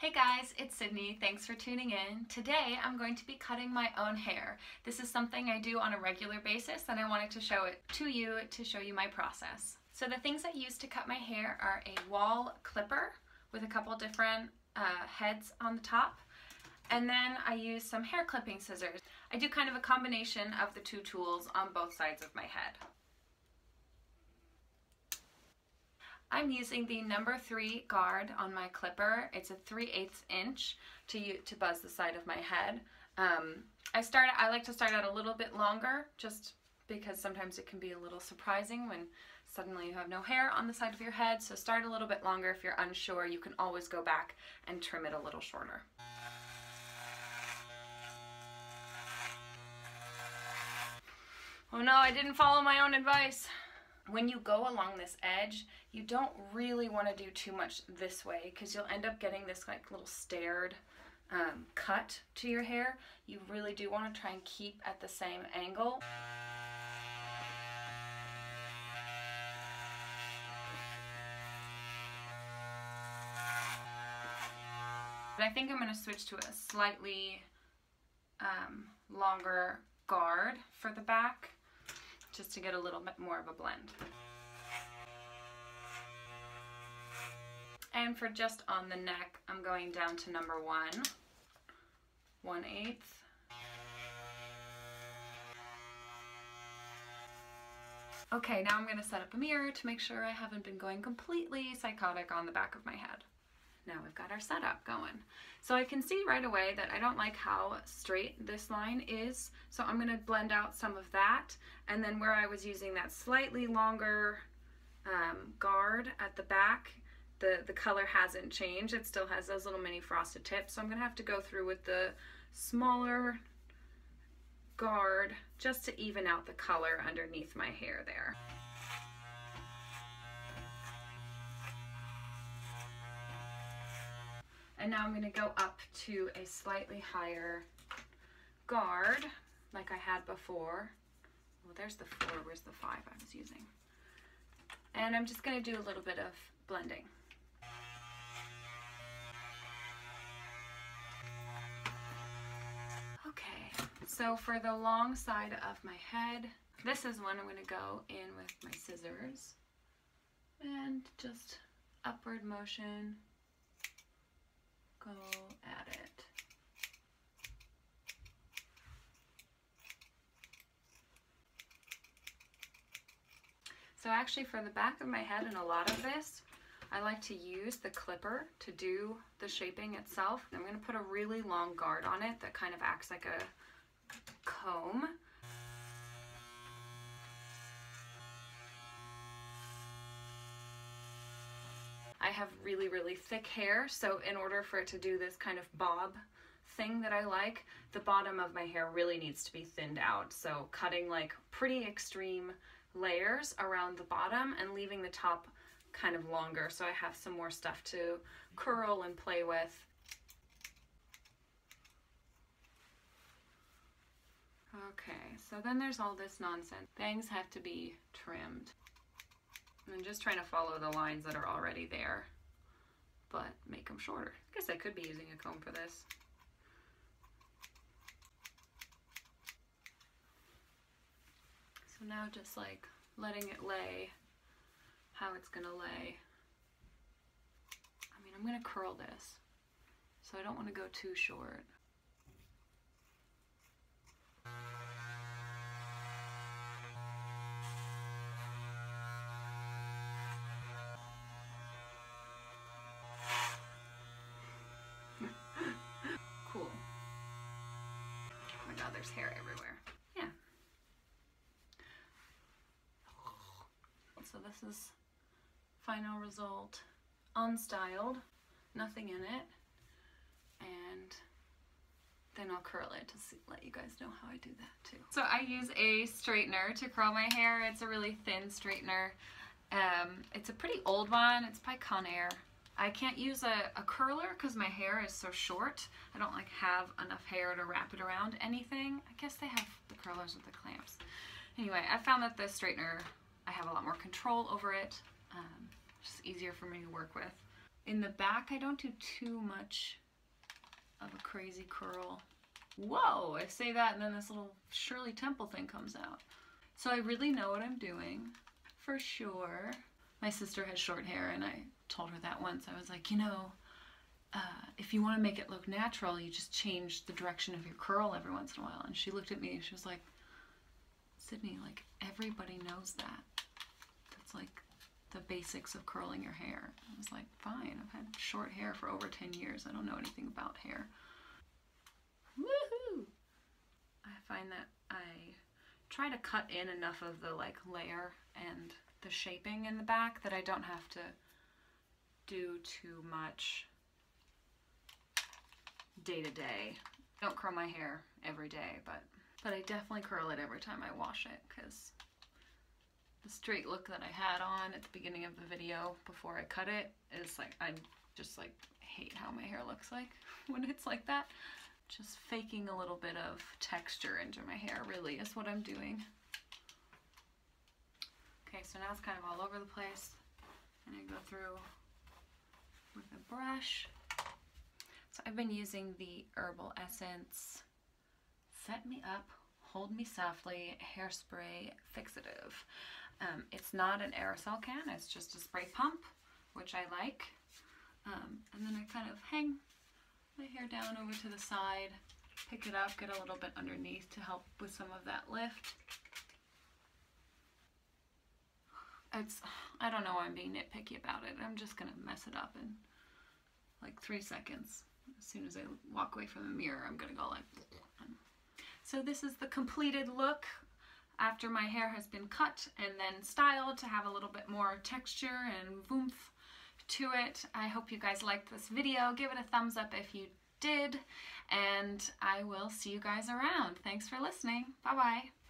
Hey guys, it's Sydney. Thanks for tuning in. Today I'm going to be cutting my own hair. This is something I do on a regular basis and I wanted to show it to you to show you my process. So the things I use to cut my hair are a wall clipper with a couple different heads on the top, and then I use some hair clipping scissors. I do kind of a combination of the two tools on both sides of my head. I'm using the number 3 guard on my clipper. It's a 3/8 inch to buzz the side of my head. I like to start out a little bit longer just because sometimes it can be a little surprising when suddenly you have no hair on the side of your head. So start a little bit longer. If you're unsure, you can always go back and trim it a little shorter. Oh no, I didn't follow my own advice. When you go along this edge, you don't really want to do too much this way because you'll end up getting this like little stared cut to your hair. You really do want to try and keep at the same angle. But I think I'm going to switch to a slightly longer guard for the back, just to get a little bit more of a blend. And for just on the neck, I'm going down to number 1/8. Okay, now I'm going to set up a mirror to make sure I haven't been going completely psychotic on the back of my head. Now we've got our setup going. So I can see right away that I don't like how straight this line is. So I'm going to blend out some of that. And then where I was using that slightly longer guard at the back, the color hasn't changed. It still has those little mini frosted tips. So I'm going to have to go through with the smaller guard just to even out the color underneath my hair there. And now I'm going to go up to a slightly higher guard like I had before. Well, there's the 4, where's the 5 I was using? And I'm just going to do a little bit of blending. Okay, so for the long side of my head, this is when I'm going to go in with my scissors and just upward motion. Go at it. So actually for the back of my head and a lot of this, I like to use the clipper to do the shaping itself. I'm going to put a really long guard on it that kind of acts like a comb. I have really, really thick hair, so in order for it to do this kind of bob thing that I like, the bottom of my hair really needs to be thinned out. So cutting like pretty extreme layers around the bottom and leaving the top kind of longer so I have some more stuff to curl and play with. Okay, so then there's all this nonsense. Bangs have to be trimmed. I'm just trying to follow the lines that are already there, but make them shorter. I guess I could be using a comb for this. So now just like letting it lay how it's gonna lay. I mean, I'm gonna curl this, so I don't want to go too short. Cool. Oh my god, there's hair everywhere. Yeah. So this is final result, unstyled, nothing in it, and then I'll curl it to let you guys know how I do that too. So I use a straightener to curl my hair. It's a really thin straightener. It's a pretty old one. It's by Conair. I can't use a curler because my hair is so short. I don't like have enough hair to wrap it around anything. I guess they have the curlers with the clamps. Anyway, I found that the straightener, I have a lot more control over it. Just easier for me to work with. In the back, I don't do too much of a crazy curl. Whoa, I say that and then this little Shirley Temple thing comes out. So I really know what I'm doing, for sure. My sister has short hair and I told her that once. I was like, you know, if you want to make it look natural, you just change the direction of your curl every once in a while. And she looked at me and she was like, Sydney, like everybody knows that. That's like the basics of curling your hair. I was like, fine, I've had short hair for over 10 years. I don't know anything about hair. Woohoo! I find that I try to cut in enough of the like layer and the shaping in the back that I don't have to do too much day to day. I don't curl my hair every day, but I definitely curl it every time I wash it, because the straight look that I had on at the beginning of the video before I cut it is like, I just like hate how my hair looks like when it's like that. Just faking a little bit of texture into my hair really is what I'm doing. Okay, so now it's kind of all over the place, and I go through with a brush. So I've been using the Herbal Essence Set Me Up, Hold Me Softly Hairspray Fixative. It's not an aerosol can, it's just a spray pump, which I like. And then I kind of hang my hair down over to the side, pick it up, get a little bit underneath to help with some of that lift. I don't know why I'm being nitpicky about it. I'm just gonna mess it up in like 3 seconds. As soon as I walk away from the mirror, I'm gonna go like. So this is the completed look after my hair has been cut and then styled to have a little bit more texture and oomph to it. I hope you guys liked this video. Give it a thumbs up if you did, and I will see you guys around. Thanks for listening. Bye bye.